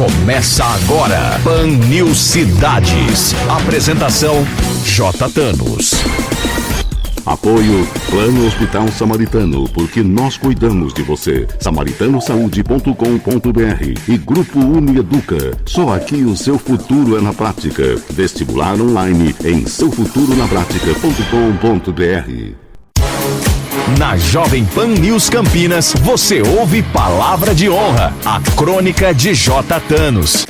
Começa agora, Pan News Cidades. Apresentação, J. Thanos. Apoio Plano Hospital Samaritano, porque nós cuidamos de você. samaritanosaúde.com.br e Grupo Unieduca. Só aqui o seu futuro é na prática. Vestibular online em seufuturonapratica.com.br. Na Jovem Pan News Campinas, você ouve Palavra de Honra, a crônica de J. Thanos.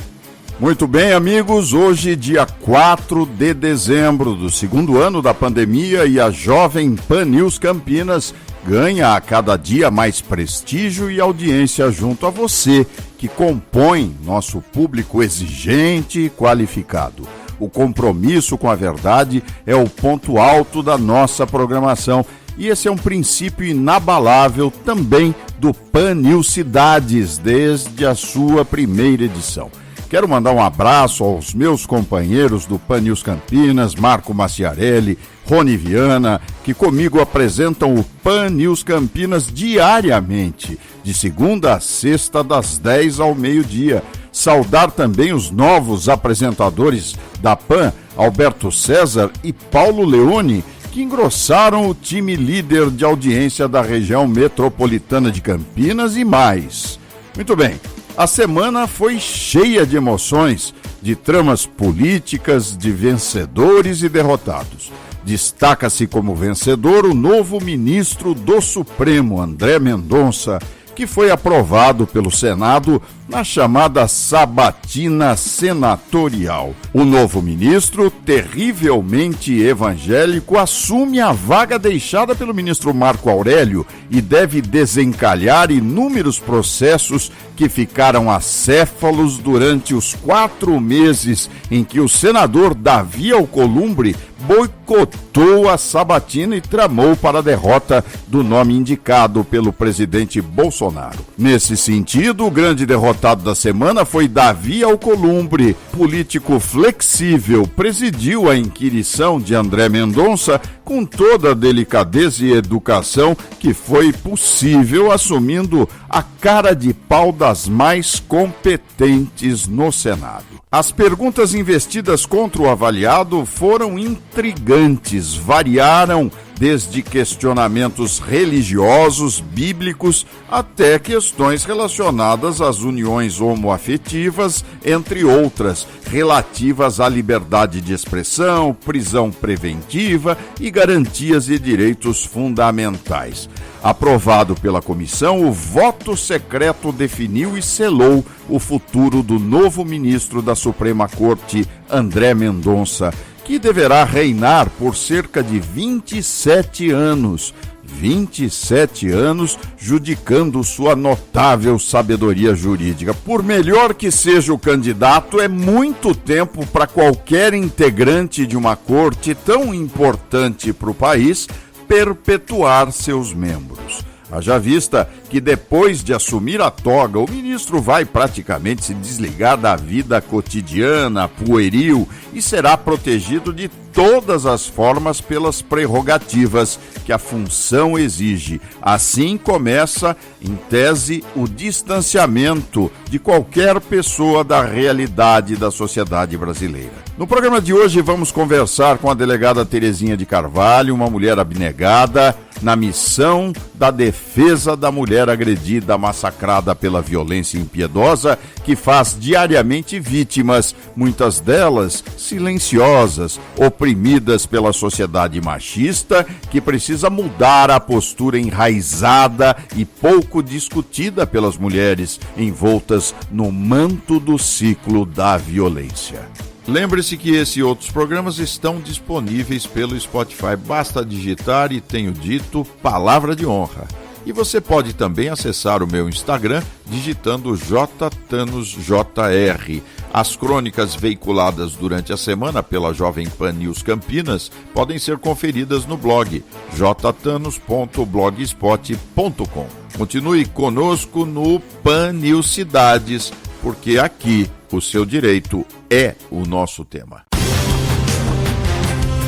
Muito bem, amigos, hoje dia 4 de dezembro do segundo ano da pandemia e a Jovem Pan News Campinas ganha a cada dia mais prestígio e audiência junto a você, que compõe nosso público exigente e qualificado. O compromisso com a verdade é o ponto alto da nossa programação e esse é um princípio inabalável também do Pan News Cidades, desde a sua primeira edição. Quero mandar um abraço aos meus companheiros do Pan News Campinas, Marco Maciarelli, Rony Viana, que comigo apresentam o Pan News Campinas diariamente, de segunda a sexta, das 10 ao meio-dia. Saudar também os novos apresentadores da Pan, Alberto César e Paulo Leone, que engrossaram o time líder de audiência da região metropolitana de Campinas e mais. Muito bem. A semana foi cheia de emoções, de tramas políticas, de vencedores e derrotados. Destaca-se como vencedor o novo ministro do Supremo, André Mendonça, que foi aprovado pelo Senado na chamada sabatina senatorial. O novo ministro, terrivelmente evangélico, assume a vaga deixada pelo ministro Marco Aurélio e deve desencalhar inúmeros processos que ficaram acéfalos durante os 4 meses em que o senador Davi Alcolumbre boicotou a sabatina e tramou para a derrota do nome indicado pelo presidente Bolsonaro. Nesse sentido, o grande derrotado da semana foi Davi Alcolumbre. Político flexível, presidiu a inquirição de André Mendonça com toda a delicadeza e educação que foi possível, assumindo a cara de pau das mais competentes no Senado. As perguntas investidas contra o avaliado foram intrigantes, variaram desde questionamentos religiosos, bíblicos, até questões relacionadas às uniões homoafetivas, entre outras, relativas à liberdade de expressão, prisão preventiva e garantias e direitos fundamentais. Aprovado pela comissão, o voto secreto definiu e selou o futuro do novo ministro da Suprema Corte, André Mendonça, que deverá reinar por cerca de 27 anos. 27 anos judicando sua notável sabedoria jurídica. Por melhor que seja o candidato, é muito tempo para qualquer integrante de uma corte tão importante para o país perpetuar seus membros. Haja vista que depois de assumir a toga, o ministro vai praticamente se desligar da vida cotidiana, pueril, e será protegido de todas as formas pelas prerrogativas que a função exige. Assim começa, em tese, o distanciamento de qualquer pessoa da realidade da sociedade brasileira. No programa de hoje vamos conversar com a delegada Terezinha de Carvalho, uma mulher abnegada na missão da defesa da mulher agredida, massacrada pela violência impiedosa, que faz diariamente vítimas, muitas delas silenciosas, oprimidas pela sociedade machista, que precisa mudar a postura enraizada e pouco discutida pelas mulheres envoltas no manto do ciclo da violência. Lembre-se que esse e outros programas estão disponíveis pelo Spotify. Basta digitar, e tenho dito, Palavra de Honra. E você pode também acessar o meu Instagram digitando JThanosJR. As crônicas veiculadas durante a semana pela Jovem Pan News Campinas podem ser conferidas no blog jthanos.blogspot.com. Continue conosco no Pan News Cidades, porque aqui o seu direito é o nosso tema.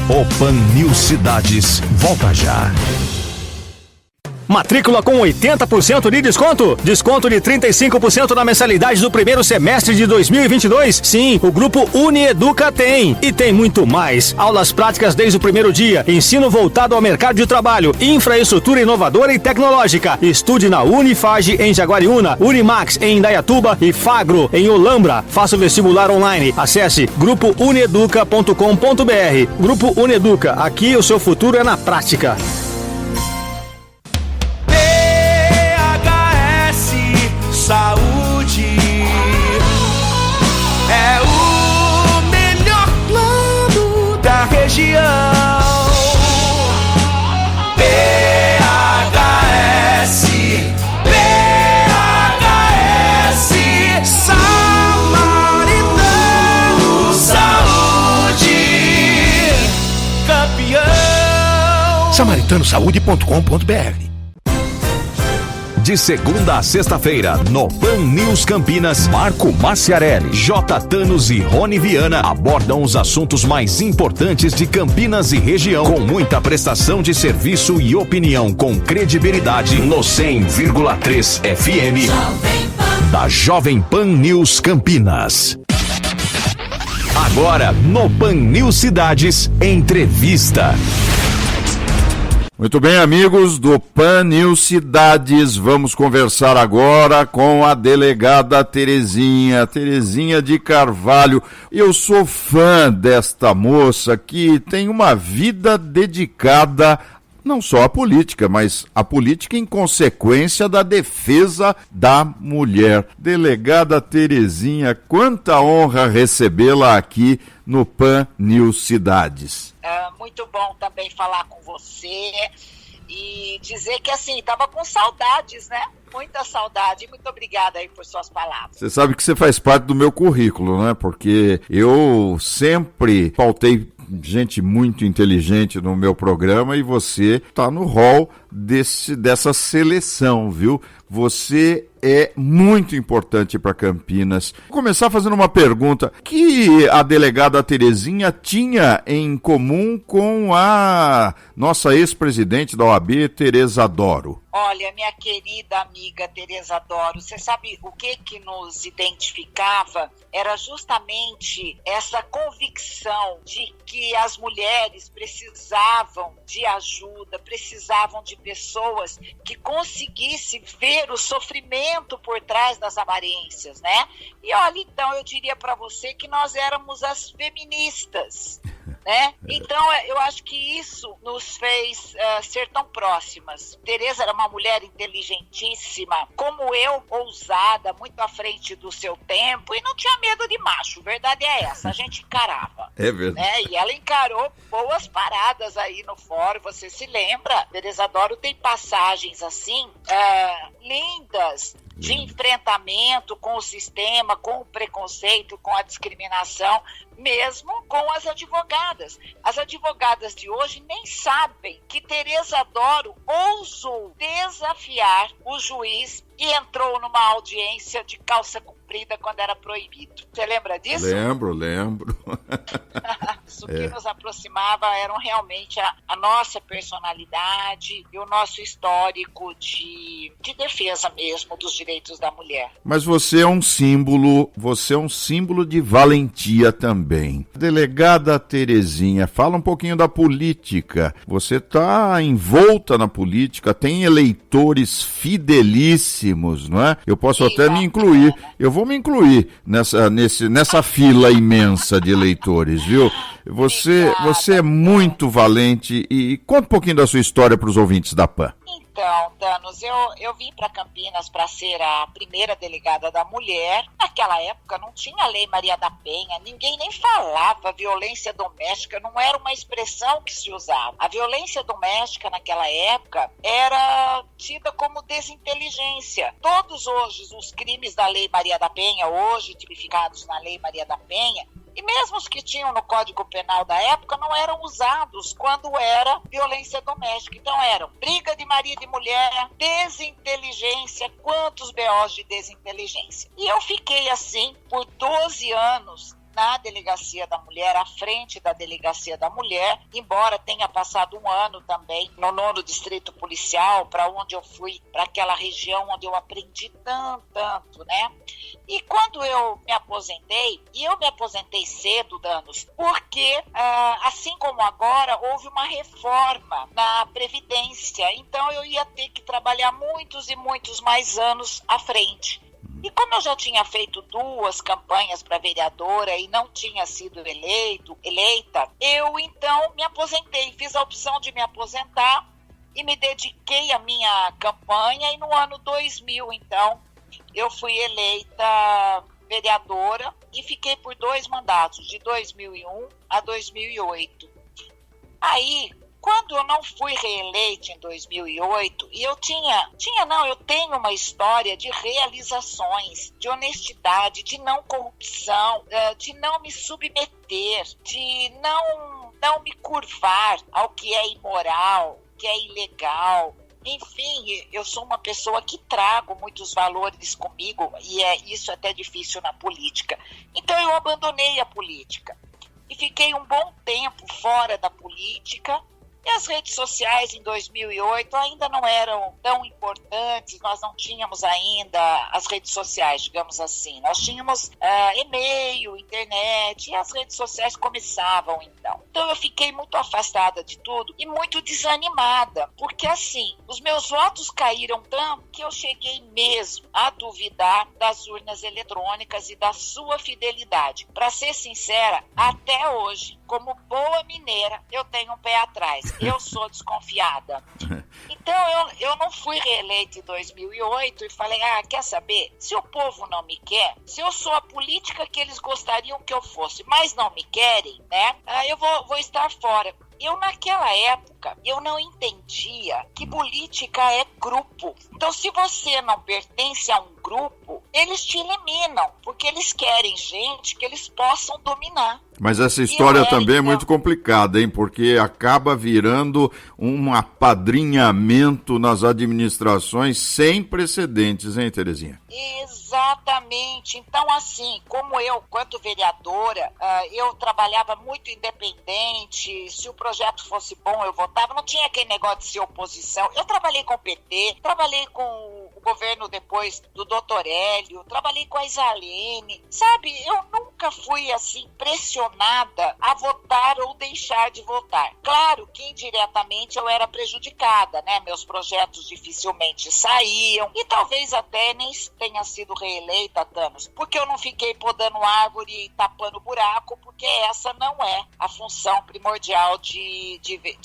O Pan News Cidades volta já. Matrícula com 80% de desconto? Desconto de 35% na mensalidade do primeiro semestre de 2022? Sim, o Grupo Unieduca tem. E tem muito mais. Aulas práticas desde o primeiro dia, ensino voltado ao mercado de trabalho, infraestrutura inovadora e tecnológica. Estude na Unifage em Jaguariúna, Unimax em Indaiatuba e Fagro em Olambra. Faça o vestibular online. Acesse grupounieduca.com.br. Grupo Unieduca, aqui o seu futuro é na prática. Saúde é o melhor plano da região. PHS, Samaritano Saúde, campeão. SamaritanoSaude.com.br. De segunda a sexta-feira, no Pan News Campinas, Marco Maciarelli, J. Thanos e Rony Viana abordam os assuntos mais importantes de Campinas e região, com muita prestação de serviço e opinião com credibilidade no 100,3 FM da Jovem Pan News Campinas. Agora, no Pan News Cidades, entrevista. Muito bem, amigos do Pan News Cidades, vamos conversar agora com a delegada Terezinha de Carvalho. Eu sou fã desta moça que tem uma vida dedicada não só à política, mas à política em consequência da defesa da mulher. Delegada Terezinha, quanta honra recebê-la aqui no Pan News Cidades. Muito bom também falar com você e dizer que, assim, estava com saudades, né? Muita saudade. Muito obrigada aí por suas palavras. Você sabe que você faz parte do meu currículo, né? Porque eu sempre pautei gente muito inteligente no meu programa e você está no hall dessa seleção, viu? Você é muito importante para Campinas. Vou começar fazendo uma pergunta que a delegada Terezinha tinha em comum com a nossa ex-presidente da OAB, Tereza Doro. Olha, minha querida amiga Tereza Doro, você sabe o que nos identificava? Era justamente essa convicção de que as mulheres precisavam de ajuda, precisavam de pessoas que conseguissem ver o sofrimento por trás das aparências, né? E olha, então, eu diria para você que nós éramos as feministas, né? Então, eu acho que isso nos fez ser tão próximas. Tereza era uma mulher inteligentíssima, como eu, ousada, muito à frente do seu tempo, e não tinha medo de macho, verdade é essa, a gente encarava. É verdade. Né? E ela encarou boas paradas aí no fórum, você se lembra? Tereza Doro tem passagens assim, lindas, de enfrentamento com o sistema, com o preconceito, com a discriminação, mesmo com as advogadas. As advogadas de hoje nem sabem que Tereza Doro ousou desafiar o juiz e entrou numa audiência de calça comprida quando era proibido. Você lembra disso? Lembro. Isso que nos aproximava eram realmente a nossa personalidade e o nosso histórico de defesa mesmo dos direitos da mulher. Mas você é um símbolo de valentia também. Delegada Terezinha, fala um pouquinho da política. Você está envolta na política, tem eleitores fidelíssimos, não é? Eu posso até me incluir. Eu vou me incluir nessa fila imensa de eleitores, viu? Você é muito valente e conta um pouquinho da sua história para os ouvintes da PAN. Então, Thanos, eu vim para Campinas para ser a primeira delegada da mulher. Naquela época não tinha a Lei Maria da Penha, ninguém nem falava violência doméstica, não era uma expressão que se usava. A violência doméstica naquela época era tida como desinteligência. Todos hoje os crimes da Lei Maria da Penha, hoje tipificados na Lei Maria da Penha, e mesmo os que tinham no Código Penal da época não eram usados quando era violência doméstica. Então eram briga de marido e mulher, desinteligência, quantos BOs de desinteligência. E eu fiquei assim por 12 anos na Delegacia da Mulher, à frente da Delegacia da Mulher, embora tenha passado um ano também no 9º Distrito Policial, para onde eu fui, para aquela região onde eu aprendi tanto, né? E quando eu me aposentei, e eu me aposentei cedo, Danos, porque, assim como agora, houve uma reforma na Previdência, então eu ia ter que trabalhar muitos e muitos mais anos à frente. E como eu já tinha feito 2 campanhas para vereadora e não tinha sido eleita, eu então me aposentei, fiz a opção de me aposentar e me dediquei à minha campanha, e no ano 2000, então, eu fui eleita vereadora e fiquei por 2 mandatos, de 2001 a 2008. Aí, quando eu não fui reeleita em 2008, e eu tenho uma história de realizações, de honestidade, de não corrupção, de não me submeter, de não me curvar ao que é imoral, que é ilegal. Enfim, eu sou uma pessoa que trago muitos valores comigo, e isso é até difícil na política. Então eu abandonei a política e fiquei um bom tempo fora da política. E as redes sociais em 2008 ainda não eram tão importantes, nós não tínhamos ainda as redes sociais, digamos assim. Nós tínhamos e-mail, internet, e as redes sociais começavam então. Então eu fiquei muito afastada de tudo e muito desanimada, porque assim, os meus votos caíram tanto que eu cheguei mesmo a duvidar das urnas eletrônicas e da sua fidelidade. Para ser sincera, até hoje, como boa mineira, eu tenho um pé atrás. Eu sou desconfiada. Então, eu não fui reeleita em 2008 e falei, quer saber? Se o povo não me quer, se eu sou a política que eles gostariam que eu fosse, mas não me querem, né? Eu vou estar fora. Eu, naquela época, eu não entendia que política é grupo. Então, se você não pertence a um grupo, eles te eliminam, porque eles querem gente que eles possam dominar. Mas essa história também é muito complicada, hein? Porque acaba virando um apadrinhamento nas administrações sem precedentes, hein, Terezinha? Exatamente. Então, assim, como eu, quanto vereadora, eu trabalhava muito independente. Se o projeto fosse bom, eu votava. Não tinha aquele negócio de ser oposição. Eu trabalhei com o PT, trabalhei com o governo depois do Dr. Hélio, trabalhei com a Isalene. Sabe, eu nunca fui, assim, pressionada a votar ou deixar de votar. Claro que indiretamente eu era prejudicada, né? Meus projetos dificilmente saíam e talvez até nem tenha sido reeleita, Thanos, porque eu não fiquei podando árvore e tapando buraco, porque essa não é a função primordial de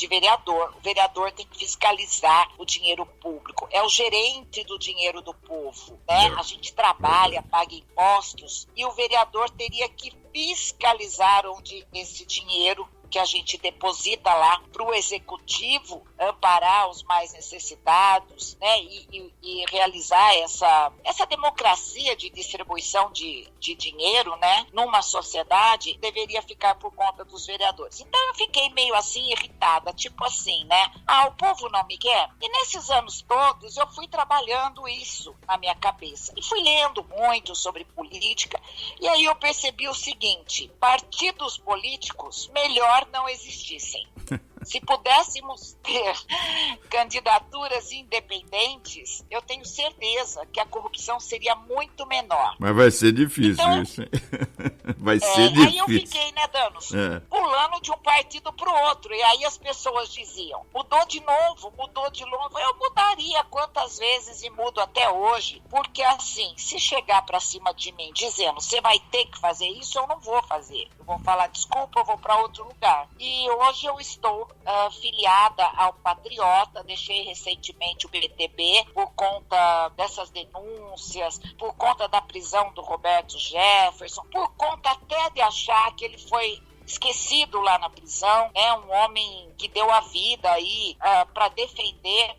vereador. O vereador tem que fiscalizar o dinheiro público, é o gerente do dinheiro do povo, né? A gente trabalha, paga impostos e o vereador teria que fiscalizar onde esse dinheiro que a gente deposita lá para o executivo amparar os mais necessitados, né, e realizar essa democracia de distribuição de dinheiro, né, numa sociedade, deveria ficar por conta dos vereadores. Então eu fiquei meio assim irritada, tipo assim, né, o povo não me quer. E nesses anos todos eu fui trabalhando isso na minha cabeça e fui lendo muito sobre política, e aí eu percebi o seguinte: partidos políticos melhor não existissem. Se pudéssemos ter candidaturas independentes, eu tenho certeza que a corrupção seria muito menor. Mas vai ser difícil então, isso. Vai ser difícil. Aí eu fiquei, né, Danos, pulando de um partido pro outro. E aí as pessoas diziam, mudou de novo. Eu mudaria quantas vezes e mudo até hoje. Porque assim, se chegar pra cima de mim dizendo, você vai ter que fazer isso, eu não vou fazer. Eu vou falar, desculpa, eu vou pra outro lugar. E hoje eu estou filiada ao Patriota, deixei recentemente o PTB por conta dessas denúncias, por conta da prisão do Roberto Jefferson, por conta até de achar que ele foi esquecido lá na prisão, né? Um homem que deu a vida aí para defender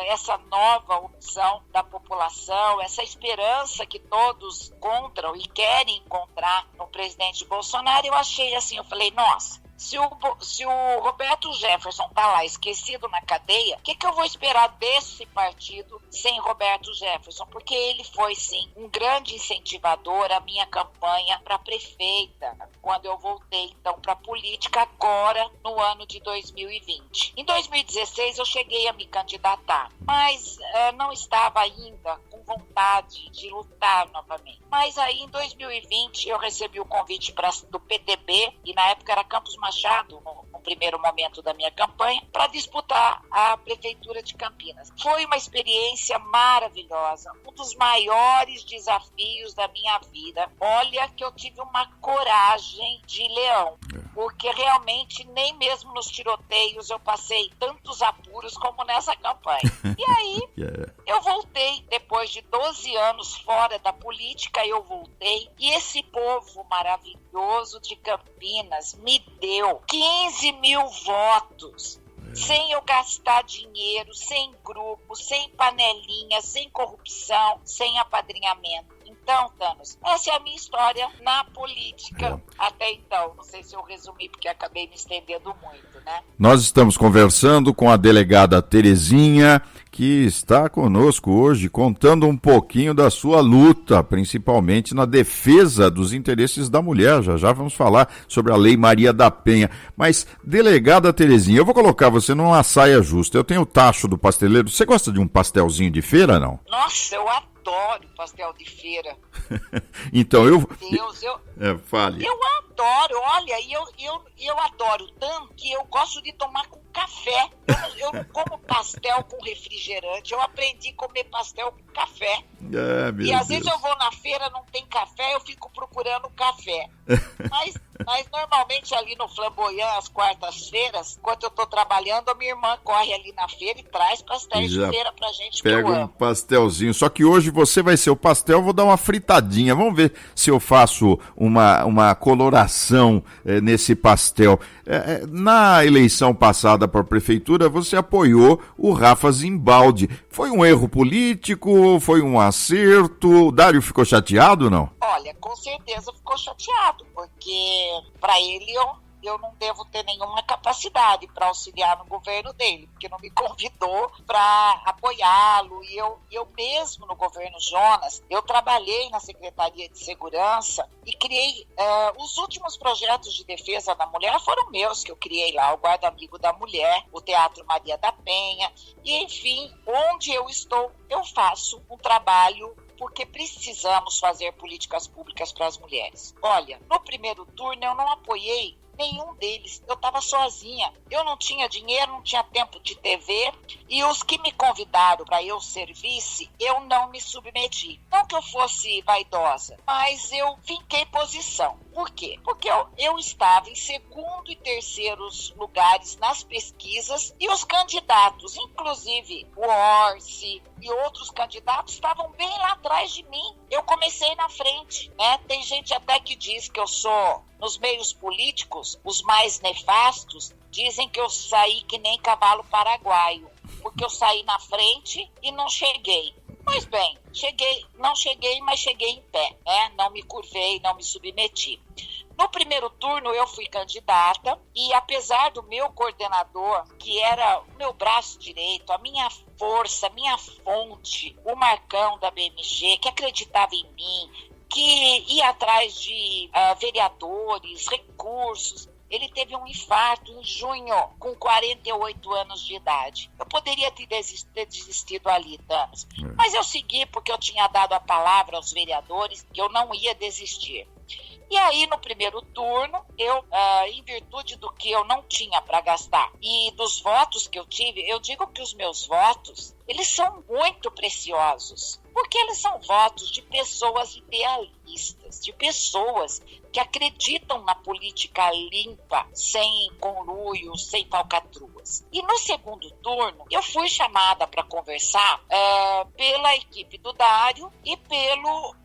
essa nova opção da população, essa esperança que todos encontram e querem encontrar no presidente Bolsonaro. Eu achei assim, eu falei, nossa, Se o Roberto Jefferson tá lá esquecido na cadeia, o que eu vou esperar desse partido sem Roberto Jefferson? Porque ele foi, sim, um grande incentivador à minha campanha para prefeita, quando eu voltei, então, para a política agora, no ano de 2020. Em 2016, eu cheguei a me candidatar, mas não estava ainda com vontade de lutar novamente. Mas aí, em 2020, eu recebi o convite do PTB, e na época era Campos Machado, no primeiro momento da minha campanha, para disputar a Prefeitura de Campinas. Foi uma experiência maravilhosa, um dos maiores desafios da minha vida. Olha que eu tive uma coragem de leão, porque realmente nem mesmo nos tiroteios eu passei tantos apuros como nessa campanha. E aí, eu voltei, depois de 12 anos fora da política, eu voltei, e esse povo maravilhoso de Campinas me deu 15 mil votos, sem eu gastar dinheiro, sem grupo, sem panelinha, sem corrupção, sem apadrinhamento. Então, Thanos, essa é a minha história na política até então. Não sei se eu resumi, porque acabei me estendendo muito, né? Nós estamos conversando com a delegada Terezinha, que está conosco hoje, contando um pouquinho da sua luta, principalmente na defesa dos interesses da mulher. Já vamos falar sobre a Lei Maria da Penha. Mas, delegada Terezinha, eu vou colocar você numa saia justa. Eu tenho o tacho do pasteleiro. Você gosta de um pastelzinho de feira, não? Nossa, eu adoro pastel de feira. Então, Deus, fale. Eu adoro, olha, eu adoro tanto que eu gosto de tomar com café. Eu não como pastel com refrigerante, eu aprendi a comer pastel com café. E às vezes eu vou na feira, não tem café, eu fico procurando café. Mas normalmente ali no Flamboyant, às quartas-feiras, enquanto eu tô trabalhando, a minha irmã corre ali na feira e traz pastéis de feira pra gente, que eu pega um amo. pastelzinho, só que hoje você vai ser o pastel, eu vou dar uma fritadinha. Vamos ver se eu faço uma coloração nesse pastel. Na eleição passada para a prefeitura, você apoiou o Rafa Zimbaldi. Foi um erro político? Foi um acerto? O Dário ficou chateado ou não? Olha, com certeza ficou chateado, porque para ele eu não devo ter nenhuma capacidade para auxiliar no governo dele, porque não me convidou para apoiá-lo. E eu mesmo, no governo Jonas, eu trabalhei na Secretaria de Segurança e criei, os últimos projetos de defesa da mulher foram meus, que eu criei lá, o Guarda Amigo da Mulher, o Teatro Maria da Penha, e enfim, onde eu estou, eu faço um trabalho, porque precisamos fazer políticas públicas para as mulheres. Olha, no primeiro turno eu não apoiei nenhum deles, eu estava sozinha, eu não tinha dinheiro, não tinha tempo de TV, e os que me convidaram para eu ser vice, eu não me submeti. Não que eu fosse vaidosa, mas eu finquei posição. Por quê? Porque eu estava em segundo e terceiros lugares nas pesquisas, e os candidatos, inclusive o Orsi e outros candidatos, estavam bem lá atrás de mim. Eu comecei na frente, né? Tem gente até que diz que eu sou, nos meios políticos, os mais nefastos, dizem que eu saí que nem cavalo paraguaio, porque eu saí na frente e não cheguei. Pois bem, não cheguei, mas cheguei em pé, né? Não me curvei, não me submeti. No primeiro turno eu fui candidata e, apesar do meu coordenador, que era o meu braço direito, a minha força, a minha fonte, o Marcão da BMG, que acreditava em mim, que ia atrás de vereadores, recursos, ele teve um infarto em junho, com 48 anos de idade. Eu poderia ter desistido ali, Thanos. Mas eu segui porque eu tinha dado a palavra aos vereadores que eu não ia desistir. E aí, no primeiro turno, eu, em virtude do que eu não tinha para gastar e dos votos que eu tive, eu digo que os meus votos, eles são muito preciosos, porque eles são votos de pessoas idealistas, de pessoas que acreditam na política limpa, sem conluio, sem falcatruas. E no segundo turno, eu fui chamada para conversar pela equipe do Dário e pelo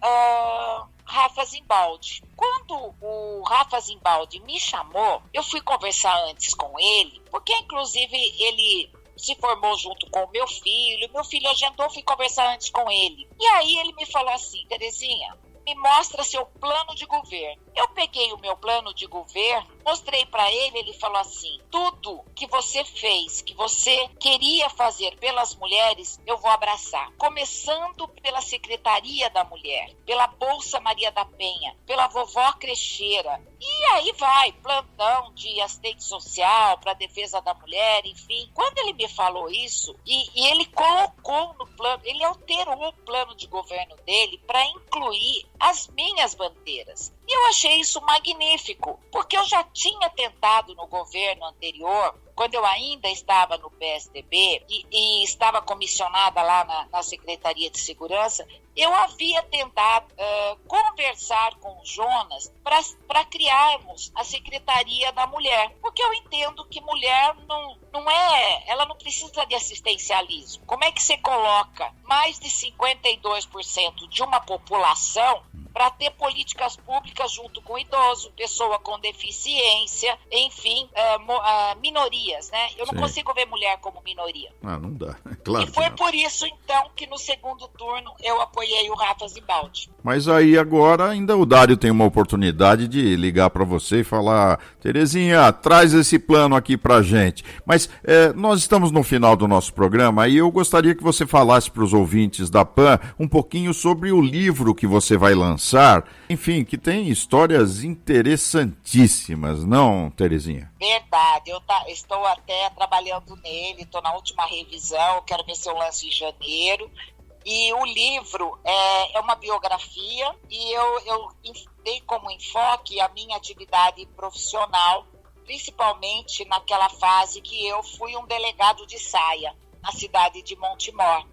Rafa Zimbaldi. Quando o Rafa Zimbaldi me chamou, eu fui conversar antes com ele, porque inclusive ele se formou junto com o meu filho agendou, fui conversar antes com ele. E aí ele me falou assim: Terezinha, me mostra seu plano de governo. Eu peguei o meu plano de governo, mostrei para ele, ele falou assim: tudo que você fez, que você queria fazer pelas mulheres, eu vou abraçar. Começando pela Secretaria da Mulher, pela Bolsa Maria da Penha, pela Vovó Crecheira. E aí vai, plantão de assistente social para defesa da mulher, enfim. Quando ele me falou isso, e ele colocou no plano, ele alterou o plano de governo dele para incluir as minhas bandeiras. E eu achei isso magnífico, porque eu já tinha tentado no governo anterior, quando eu ainda estava no PSDB e estava comissionada lá na Secretaria de Segurança, eu havia tentado conversar com o Jonas para criarmos a Secretaria da Mulher, porque eu entendo que mulher ela não precisa de assistencialismo. Como é que você coloca mais de 52% de uma população para ter políticas públicas junto com o idoso, pessoa com deficiência, enfim, minorias, né? Eu não consigo ver mulher como minoria. Não dá, claro. E foi por isso, então, que no segundo turno eu apoiei o Rafa Zibaldi. Mas aí agora ainda o Dário tem uma oportunidade de ligar para você e falar: Terezinha, traz esse plano aqui pra gente. Mas nós estamos no final do nosso programa e eu gostaria que você falasse para os ouvintes da PAN um pouquinho sobre o livro que você vai lançar, enfim, que tem histórias interessantíssimas, não, Terezinha? Verdade, eu estou até trabalhando nele, estou na última revisão, quero ver se eu lanço em janeiro. E o livro é uma biografia e eu dei como enfoque a minha atividade profissional, principalmente naquela fase que eu fui um delegado de saia na cidade de Montemor,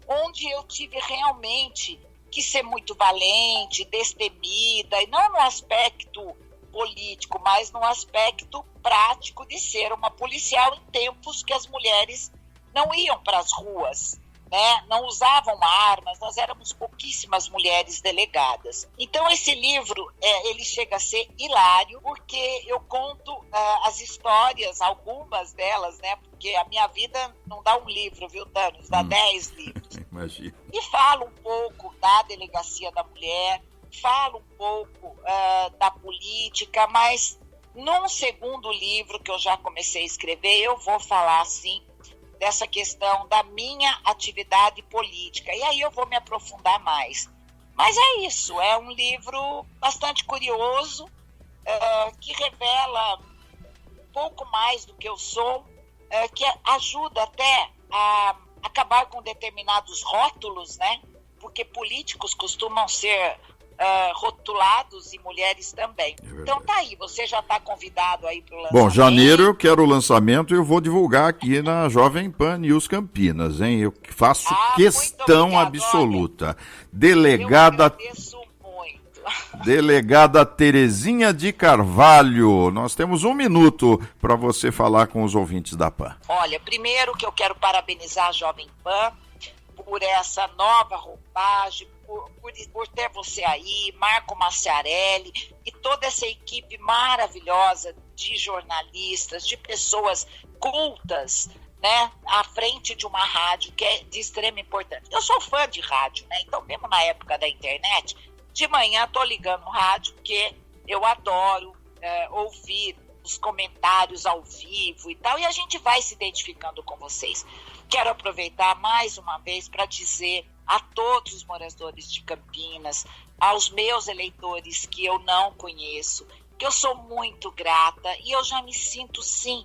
onde eu tive realmente que ser muito valente, destemida, e não no aspecto político, mas no aspecto prático de ser uma policial em tempos que as mulheres não iam para as ruas, né? Não usavam armas, nós éramos pouquíssimas mulheres delegadas. Então esse livro, ele chega a ser hilário, porque eu conto as histórias, algumas delas, né? Porque a minha vida não dá um livro, viu, Tânis? Dá 10 livros. Imagina. E falo um pouco da Delegacia da Mulher, falo um pouco da política, mas num segundo livro que eu já comecei a escrever, eu vou falar, sim, dessa questão da minha atividade política. E aí eu vou me aprofundar mais. Mas é isso, é um livro bastante curioso, que revela um pouco mais do que eu sou, que ajuda até a acabar com determinados rótulos, né? Porque políticos costumam ser rotulados e mulheres também. Então tá aí, você já está convidado aí para o lançamento. Bom, janeiro eu quero o lançamento e eu vou divulgar aqui na Jovem Pan News Campinas, hein? Eu faço questão absoluta. Olha, Delegada... eu agradeço muito. Delegada Terezinha de Carvalho, nós temos 1 minuto para você falar com os ouvintes da PAN. Olha, primeiro que eu quero parabenizar a Jovem Pan por essa nova roupagem, por ter você aí, Marco Maciarelli e toda essa equipe maravilhosa de jornalistas, de pessoas cultas, né, à frente de uma rádio que é de extrema importância. Eu sou fã de rádio, né? Então mesmo na época da internet, de manhã tô ligando o rádio porque eu adoro ouvir os comentários ao vivo e tal, e a gente vai se identificando com vocês. Quero aproveitar mais uma vez para dizer a todos os moradores de Campinas, aos meus eleitores que eu não conheço, que eu sou muito grata e eu já me sinto, sim,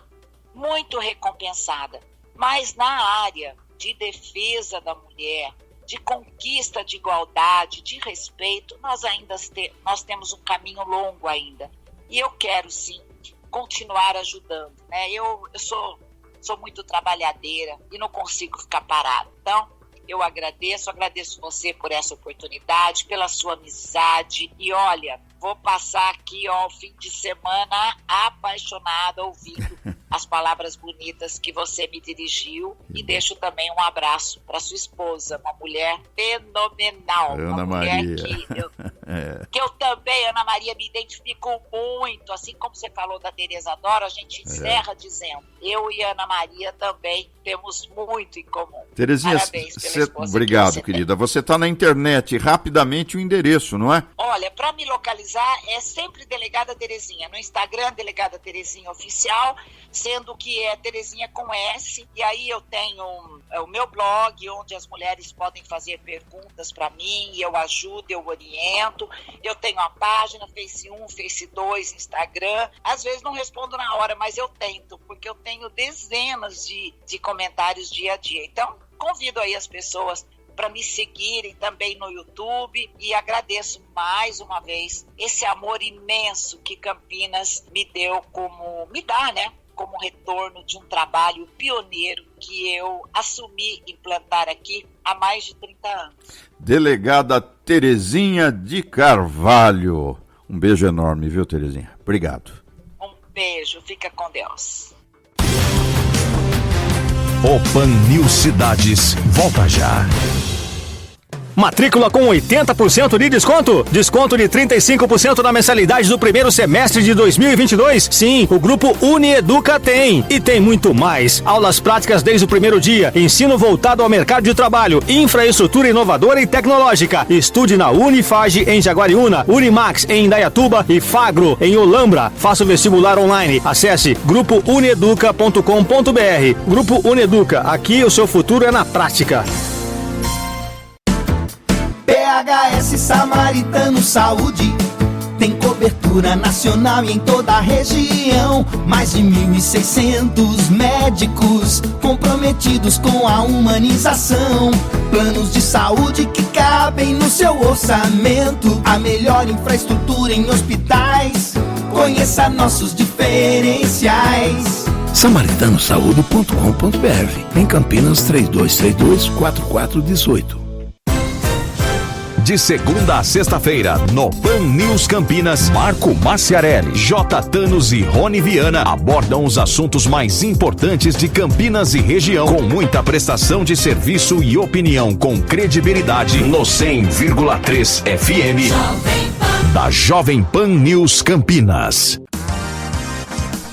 muito recompensada. Mas na área de defesa da mulher, de conquista de igualdade, de respeito, nós temos um caminho longo ainda. E eu quero, sim, continuar ajudando, né? Eu sou muito trabalhadeira e não consigo ficar parada. Então, eu agradeço você por essa oportunidade, pela sua amizade. E olha, vou passar aqui o fim de semana apaixonada ouvindo as palavras bonitas que você me dirigiu e deixo também um abraço para sua esposa, uma mulher fenomenal. Ana uma Maria. mulher que eu também, Ana Maria, me identifico muito, assim como você falou da Tereza Doro, a gente encerra dizendo, eu e Ana Maria também temos muito em comum. Terezinha, parabéns pela esposa obrigado, que você querida. Você está na internet, rapidamente o endereço, não é? Olha, para me localizar é sempre Delegada Terezinha. No Instagram, Delegada Terezinha Oficial, sendo que é Terezinha com S. E aí eu tenho o meu blog, onde as mulheres podem fazer perguntas para mim, e eu ajudo, eu oriento. Eu tenho a página Face 1, Face 2, Instagram. Às vezes não respondo na hora, mas eu tento, porque eu tenho dezenas de comentários dia a dia. Então, convido aí as pessoas para me seguirem também no YouTube e agradeço mais uma vez esse amor imenso que Campinas me deu me dá, né? Como retorno de um trabalho pioneiro que eu assumi implantar aqui há mais de 30 anos. Delegada Terezinha de Carvalho. Um beijo enorme, viu, Terezinha? Obrigado. Um beijo, fica com Deus. O Pan News Cidades volta já. Matrícula com 80% de desconto? Desconto de 35% na mensalidade do primeiro semestre de 2022? Sim, o Grupo Unieduca tem. E tem muito mais. Aulas práticas desde o primeiro dia, ensino voltado ao mercado de trabalho, infraestrutura inovadora e tecnológica. Estude na Unifage em Jaguariúna, Unimax em Indaiatuba e Fagro em Olambra. Faça o vestibular online. Acesse grupounieduca.com.br. Grupo Unieduca, aqui o seu futuro é na prática. PHS Samaritano Saúde tem cobertura nacional e em toda a região. Mais de 1.600 médicos comprometidos com a humanização. Planos de saúde que cabem no seu orçamento. A melhor infraestrutura em hospitais. Conheça nossos diferenciais. SamaritanoSaude.com.br. Em Campinas, 3232-4418. De segunda a sexta-feira, no Pan News Campinas, Marco Maciarelli, J. Thanos e Rony Viana abordam os assuntos mais importantes de Campinas e região, com muita prestação de serviço e opinião com credibilidade no 100,3 FM da Jovem Pan News Campinas.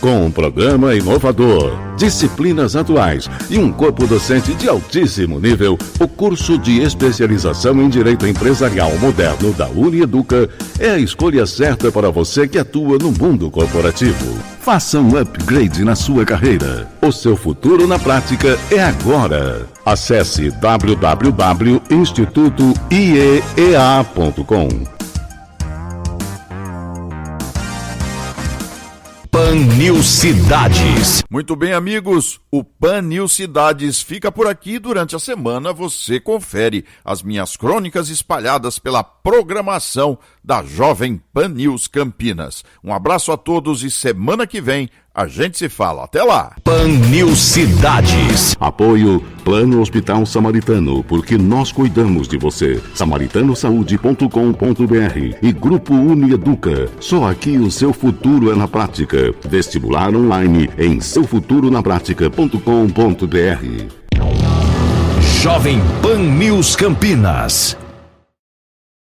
Com um programa inovador, disciplinas atuais e um corpo docente de altíssimo nível, o curso de especialização em Direito Empresarial Moderno da Unieduca é a escolha certa para você que atua no mundo corporativo. Faça um upgrade na sua carreira. O seu futuro na prática é agora. Acesse www.institutoiea.com. Pan News Cidades. Muito bem, amigos, o Pan News Cidades fica por aqui. Durante a semana você confere as minhas crônicas espalhadas pela programação da Jovem Pan News Campinas. Um abraço a todos e semana que vem a gente se fala. Até lá! Pan News Cidades. Apoio Plano Hospital Samaritano, porque nós cuidamos de você. SamaritanoSaude.com.br e Grupo Unieduca. Só aqui o seu futuro é na prática. Vestibular online em seufuturonapratica.com.br. Jovem Pan News Campinas.